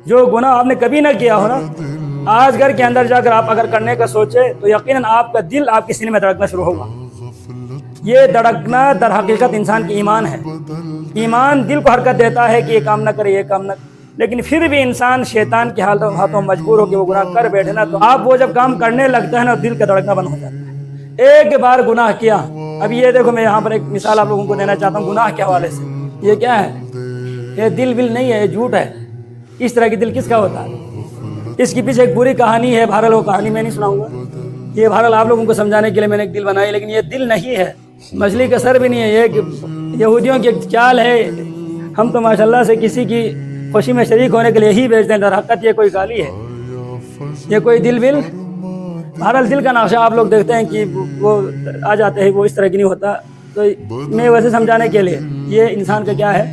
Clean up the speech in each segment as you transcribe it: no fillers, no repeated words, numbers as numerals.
جو گناہ آپ نے کبھی نہ کیا ہو نا، آج گھر کے اندر جا کر آپ اگر کرنے کا سوچے تو یقیناً آپ کا دل آپ کے سینے میں دھڑکنا شروع ہوگا۔ یہ دھڑکنا در حقیقت انسان کی ایمان ہے۔ ایمان دل کو حرکت دیتا ہے کہ یہ کام نہ کرے، یہ کام نہ کرے، لیکن پھر بھی انسان شیطان کے ہاتھوں مجبور ہو کہ وہ گناہ کر بیٹھے نا، تو آپ وہ جب کام کرنے لگتا ہے نا، دل کا دھڑکنا بند ہو جاتا ہے۔ ایک بار گناہ کیا، اب یہ دیکھو میں یہاں پر ایک مثال آپ لوگوں کو دینا چاہتا ہوں گناہ کے حوالے سے۔ یہ کیا ہے؟ یہ دل ول نہیں ہے، یہ جھوٹ ہے۔ اس طرح کی دل کس کا ہوتا ہے؟ اس کے پیچھے ایک پوری کہانی ہے، بہرحال وہ کہانی میں نہیں سناؤں گا، یہ بہرحال آپ لوگوں کو سمجھانے کے لیے میں نے ایک دل بنائی، لیکن یہ دل نہیں ہے، مچھلی کا سر بھی نہیں ہے، یہ یہودیوں کی ایک چال ہے۔ ہم تو ماشاءاللہ سے کسی کی خوشی میں شریک ہونے کے لیے ہی بیچتے ہیں، در حقیقت یہ کوئی گالی ہے، یہ کوئی دل ول۔ بہرحال دل کا نقشہ آپ لوگ دیکھتے ہیں کہ وہ آ جاتے ہیں، وہ اس طرح کی نہیں ہوتا، تو میں ویسے سمجھانے کے لیے یہ انسان کا کیا ہے؟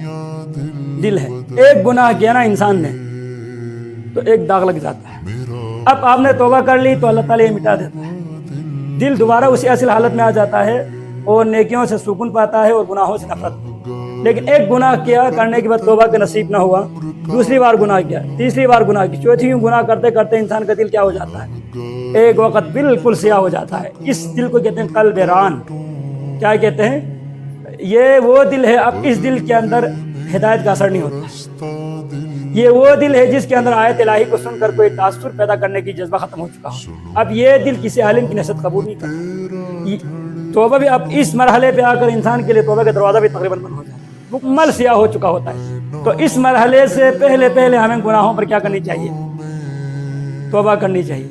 دل ہے۔ ایک گناہ کیا نا انسان نے تو ایک داغ لگ جاتا ہے۔ اب آپ نے توبہ کر لی تو اللہ تعالیٰ یہ مٹا دیتا ہے، دل دوبارہ اسی اصل حالت میں آ جاتا ہے اور نیکیوں سے سکون پاتا ہے اور گناہوں سے نفرت۔ لیکن ایک گناہ کیا، کرنے کے بعد توبہ کا نصیب نہ ہوا، دوسری بار گناہ کیا، تیسری بار گناہ کی، چوتھی گناہ کرتے کرتے انسان کا دل کیا ہو جاتا ہے؟ ایک وقت بالکل سیاہ ہو جاتا ہے۔ اس دل کو کہتے ہیں قلب ران۔ کیا کہتے ہیں؟ یہ وہ دل ہے، اب اس دل کے اندر ہدایت کا اثر نہیں ہوتا۔ یہ وہ دل ہے جس کے اندر آیت الہی کو سن کر کوئی تاثر پیدا کرنے کی جذبہ ختم ہو چکا ہو۔ اب یہ دل کسی عالم کی نصیحت قبول نہیں کرتا۔ توبہ بھی اب اس مرحلے پہ آ کر انسان کے لیے توبہ کا دروازہ بھی تقریباً بند ہو جاتا ہے، مکمل سیاہ ہو چکا ہوتا ہے۔ تو اس مرحلے سے پہلے ہمیں گناہوں پر کیا کرنی چاہیے؟ توبہ کرنی چاہیے۔